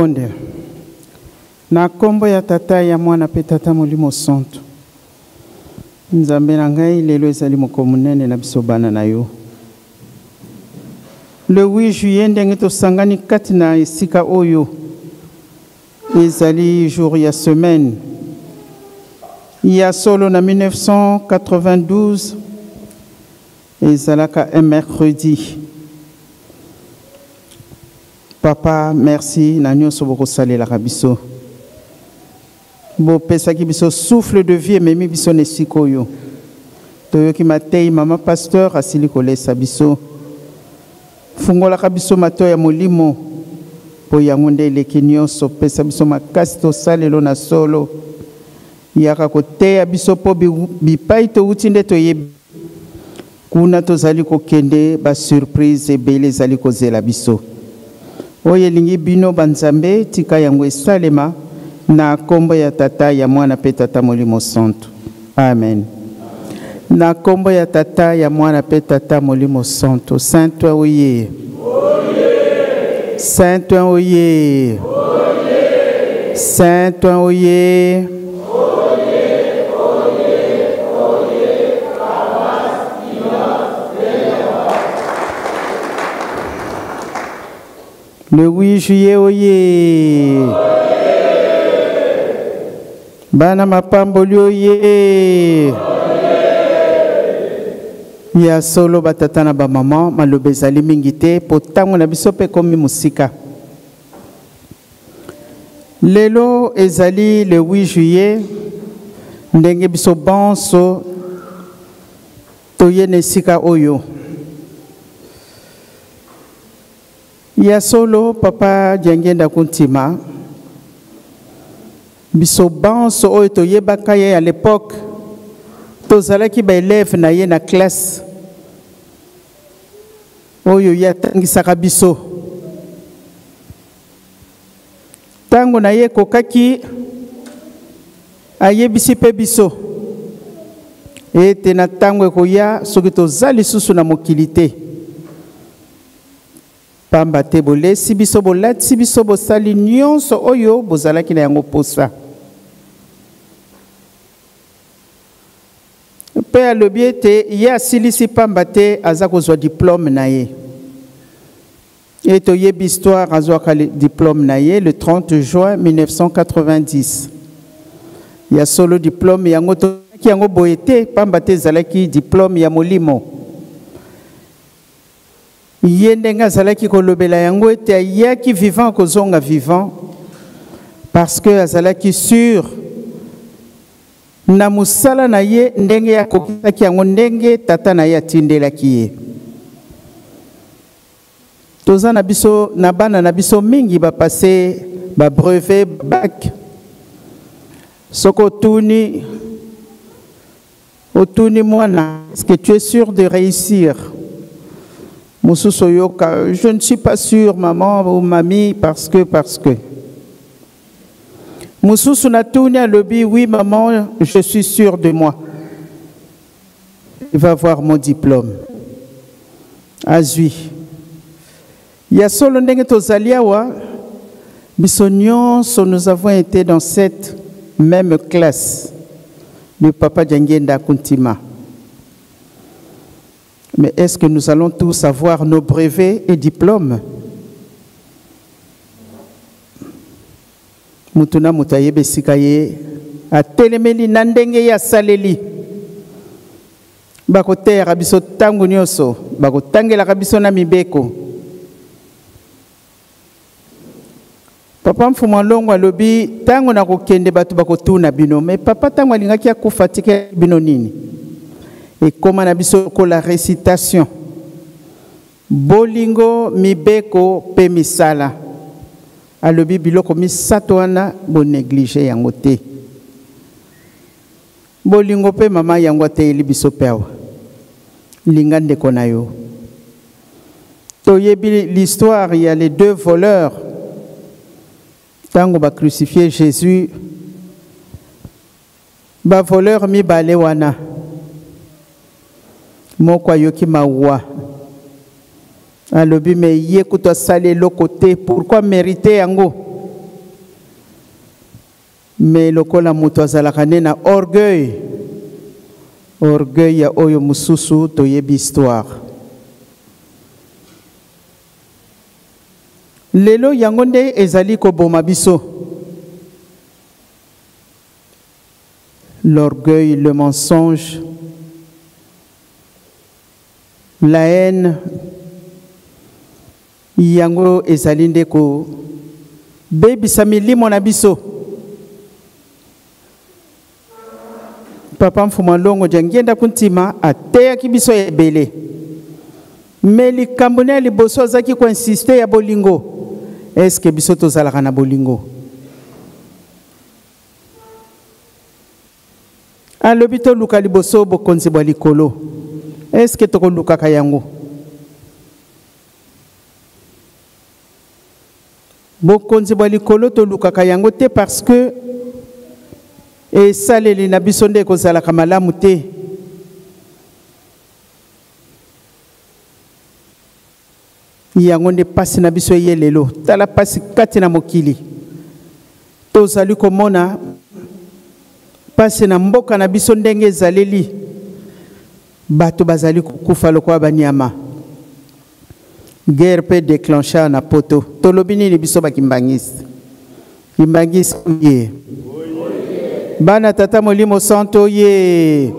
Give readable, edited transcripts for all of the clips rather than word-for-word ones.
tokonde. Na kombo ya tata ya mwana pe tata molimo santo. Nzambe na ngai lelo ezali moko munene na biso bana na yo. Le 8 juillet ndenge tosangani kati na esika oyo. Ezali jour ya semaine. Ya solo na 1992. Ezalaka un mercredi. Papa, merci. Na nyonso boko salela biso. Bo pesaki biso souffle de vie memi biso nesikoyo. Toyoki matei mama pasteur asili kolesa biso. Fungola biso mato ya molimo. Po yangonde eleki nyonso pesa biso makasi to salelo na solo. Yaka koteya biso po bipai to uti nde toyebi. Kuna tozali kokende ba surprise ebele ezali kozela biso. Oye lingi bino banzambe tika yango esalema na kombo ya tata ya mwana pe tata molimo santo. Amen. Na kombo ya tata ya mwana pe tata molimo santo. Saint oye. Saint oye. Saint oye. Le 8 juillet, oye. Bana mapamboli, oye. Ya solo batata na ba maman, malobe ezali mingi te, po tango na biso pe komi musika. Lelo ezali le 8 juillet, ndenge biso banso, toye nesika oyo. Ya solo papa Diangenda Kuntima biso banso oyo toyebaka ye à l'époque tozalaki ba élève na ye na classe oyo yatangisaka biso tango na ye kokaki ayebisi pe biso ete na tango ekoya soki tozali susu na mokili te pamba te bolesi biso bolati biso bosali nyonso oyo bozalaki na yango posa. Pe alobi ete ye asilisi pamba te aza kozwa diplôme na ye. Et toyebi histoire azwaka diplôme na ye le 30 juin 1990. Ya solo diplôme yango toki yango boye te pamba te ezalaki diplôme ya molimo. Yendenga zalaki kolobela yango ete ayaki vivant kozonga vivant parce que azalaki sûr na musala na ye ndenge ya kokaki yango ndenge tata na ye atindelaki ye. Toza na biso na bana na biso mingi ba passé ba brevet bac soko otuni mwana est-ce que tu es sûr de réussir? Je ne suis pas sûr, maman ou mamie, parce que. Moussousou na tourné à l'objet, oui, maman, je suis sûr de moi. Il va avoir mon diplôme. Azui. Il y a solo ndenge tozaliawa, bisognon, nous avons été dans cette même classe. Le papa Diangenda Kuntima. Mais est-ce que nous allons tous avoir nos brevets et diplômes? Mutuna mutaye besikaye a telemeli nandenge ya saleli. Bako tera biso tangu nyoso, bako tangela biso na mibeko. Papa mfuma longo alobi tangu na kokende batu bako tuna bino, mais papa tangu alingaki akufatike bino nini? Et comme on a vu la récitation, bolingo mibeko pe misala. Alobi biloko misatoana bo négligé yango te. Bolingo pe mama yango te libiso pewa. Lingande konayo. Toyebi l'histoire, il y a les deux voleurs. Tango ba crucifié Jésus. Ba voleur mi balewana. Moko yoki mawa. Alobi me ye kuto sale lo côté pourquoi mériter yango mais lokola moto azalaka ne na orgueil ya oyo mususu toyebi histoire. Lelo yango nde ezali koboma biso. L'orgueil, le mensonge, la haine, yango ezali nde ko bebisa milimo na biso. Papa mfuma longo jangenda kuntima ateya kibiso ebele. Mais likambo ne liboso azaki ko insister ya bolingo. Est-ce que biso tozalaka na bolingo? Alobi toluka liboso bokonzi bwa likolo. Est-ce que tokolukaka yango? Bokonzi bwa likolo tolukaka yango te parce que esaleli na biso nde kozalaka malamu te. Yango nde pasi na biso ye lelo. Tala pasi kati na mokili. Tozali komona pasi na mboka na biso ndenge ezaleli. Bato bazali kufa lokwa banyama. Guerre peut déclencher na poto. Tolobi nini biso bakimbangisi? Kimbangisi ye. Bana tata molimo santo ye.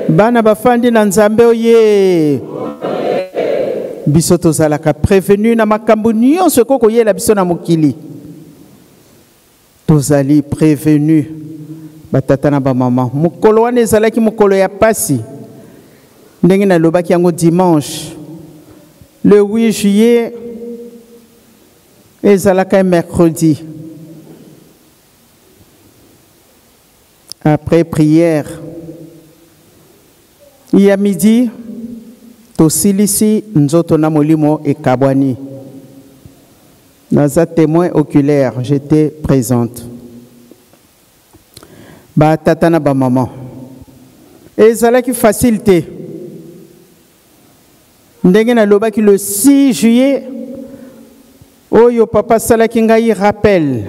Bana bafandi na nzambe ye. Biso tozalaka prévenu na makambo nyonso koko yela biso na mokili. Tozali prévenu batata na ba mama. Mukolo wana ezalaki mukolo ya pasi. Ndenge na lobaki yango dimanche. Le 8 juillet ezalaka mercredi. Après prière, il y a midi, tosilisi nzoto na molimo et kabwani. Dans un témoin oculaire, j'étais présente. Ba tata na ba maman. Ezalaki facilité. Ndenge na lobaki le 6 juillet, oyo papa salaki ngai rappel.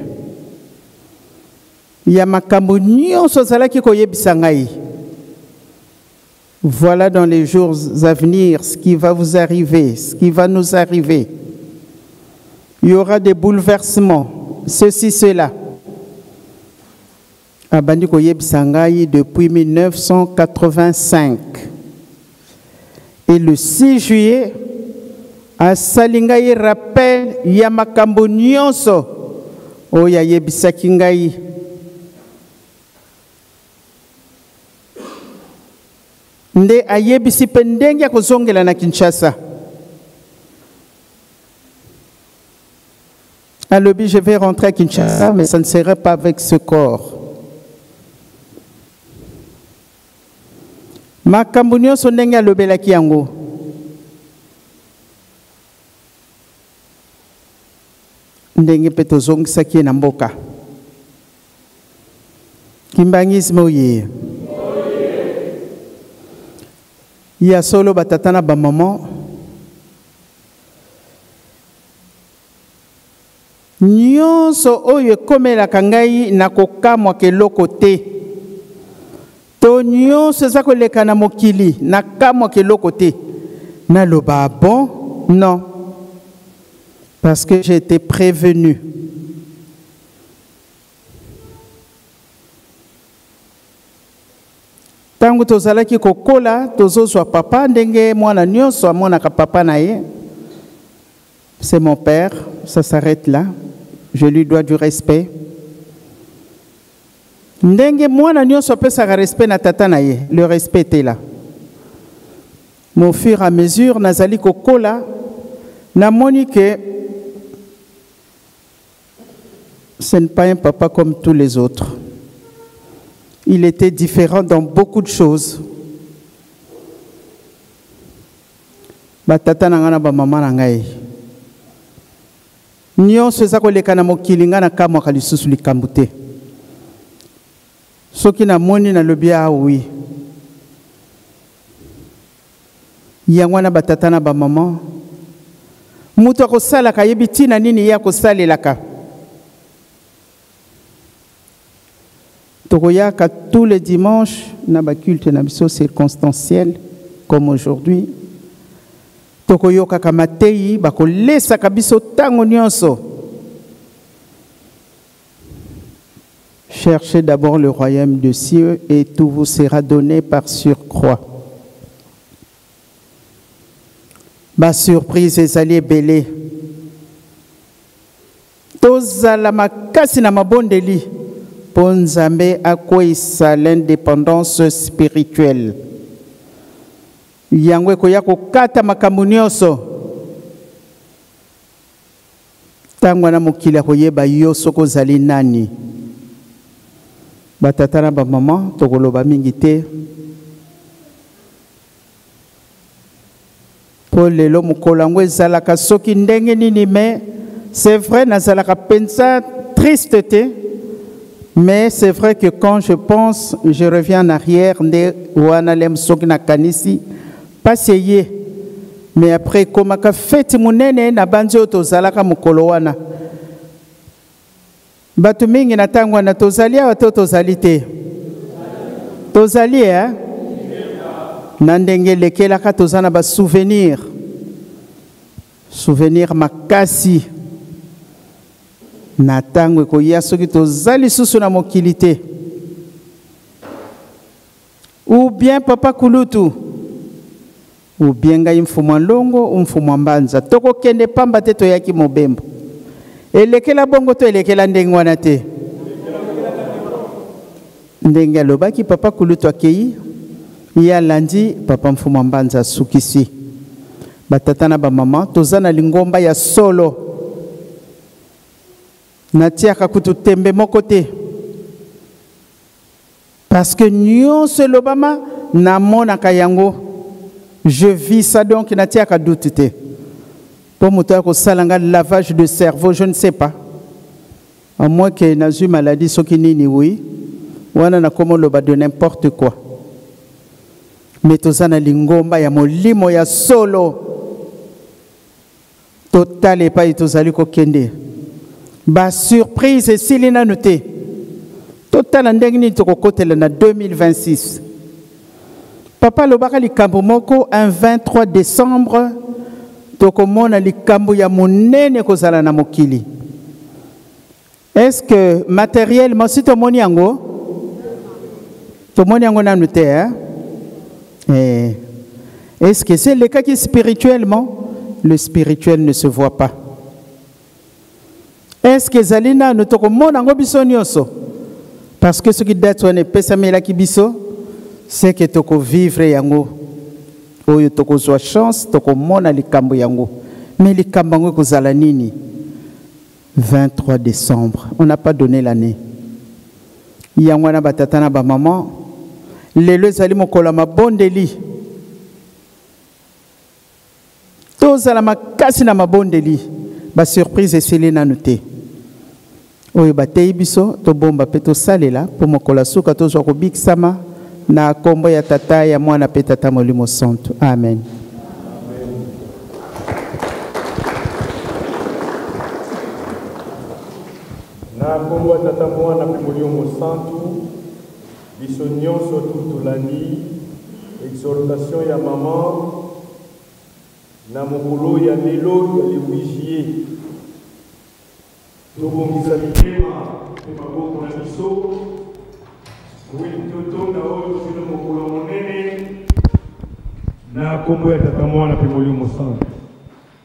Ya makambo nyonso salaki koyebisa ngai. Voilà dans les jours à venir ce qui va vous arriver, ce qui va nous arriver. Il y aura des bouleversements, ceci, cela. Abandi koyebisa ngai depuis 1985. Et le 6 juillet, à Salingaï rappel Yamakambo Nyonso, o ya yebisa kingai. Nde ayebisi pendenge kozongela na Kinshasa. Alobi, je vais rentrer à Kinshasa, mais ça ne serait pas avec ce corps. Makambo nyonso ndenge alobelaki yango. Ndenge pe tozongisaki na mboka. Kimbangisme oye. Ya solo batata na ba maman. Nyonso oyo ekomelaka ngai na kokamwa keloko te. To nyonso eza koleka na mokili na kamwa keloko te. Na loba bon? Non. Parce que j'ai été prévenu. Tangu tozalaki kokola tozozwa papa ndenge mwana nyonso amonaka papa na ye. C'est mon père, ça s'arrête là. Je lui dois du respect. Ndenge mwana nyonso apesaka respect na tata na ye, le respect était là. Mais au fur et à mesure nazali kokola namoni que ce n'est pas un papa comme tous les autres. Il était différent dans beaucoup de choses. Ba tata na ngana ba mama na ngai. Nyonso eza koleka na mokili nga na kamwa ka lisusu likambo te. Soki na moni na lobi oui. Yango na ba tata na ba mama. Mutu akosalaka yebi tina nini ya kosalelaka. Tokoyaka tous les dimanches, na ba culte na biso circonstanciel, comme aujourd'hui. Tokoyoka kamatei, bako lesa kabiso tango nyonso. Cherchez d'abord le royaume de cieux et tout vous sera donné par surcroît. Ba surprise ezali ebele. Tozala makasi na mabondeli po Nzambe akweyisa l'indépendance spirituelle. Yango ekoya kokata makambo nyonso. Tango na mokili akoyeba yo soko ozali nani. Batata na ba maman tokoloba mingi te. Po lelo mokolo yango ezalaka soki ndenge nini, mais c'est vrai nazalaka pensa triste te. Mais c'est vrai que quand je pense, je reviens en arrière, nde wana lem soki na kanisi paseye. Mais après komaka feti munene na banzi otozalaka mokolo wana. Batu mingi na tango na tozali awa tozali te. Tozali na ndenge lekelaka tozana ba souvenir. Souvenir makasi. Na tango koya soki tozali susu na mokili te. Ou bien papa kulutu. Ou bien ngai mfumu longo, mfumu mbanza. Toko kende pamba te toyaki mobembo. Elekela bongo to elekela ndenge wana te. Ndenge alobaki papa kulutu akei. Ya landi papa mfumu mbanza sukisi. Batata na ba mama tozana lingomba ya solo. Natiaka kutu tembe moko te. Parce que nyonso lobama na mona kayango. Je vis ça donc natiaka doute te. Pour moto ko salanga lavage de cerveau, je ne sais pas. À moins que nazu maladie soki nini oui. Wana na komo loba de n'importe quoi. Mais tozana lingomba ya molimo ya solo. Total et pas tozali ko kende. Ba surprise et silina noté. Total ndengni toko kotela na 2026. Papa lobaka likambo moko un 23 décembre toko mona likambo ya monene kozala na mokili. Est-ce que matériellement si to moni yango na noté est-ce que c'est le cas qui spirituellement le spirituel ne se voit pas? Est-ce que Zalina ne toko mona ngo biso nyonso? Parce que ce qui date on est pesamela ki biso c'est que toko vivre yango. Oyo toko zwa chance toko mona likambo yango. Mais likambo yango kozala nini? 23 décembre. On n'a pas donné l'année. Yango na batata na ba maman. Lelo ezali mokolo mabondeli. Tozala makasi na mabondeli. Ba surprise esili na noté. Oyo batei biso to bomba pe to salela po mokola suka to zwa ko biksama na kombo ya tata ya mwana pe tata molimo santo. Amen. Na kombo ya tata mwana pe molimo santo biso nyonso tutulani exhortation ya maman na mokolo ya lelo ya lewigie. Tobongisa mitema pe maboko na biso totonda oyo sino mokolo monene na kombo ya tata mwana pe molimo santo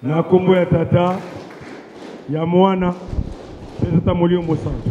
na kombo ya tata ya mwana pe tata molimo santo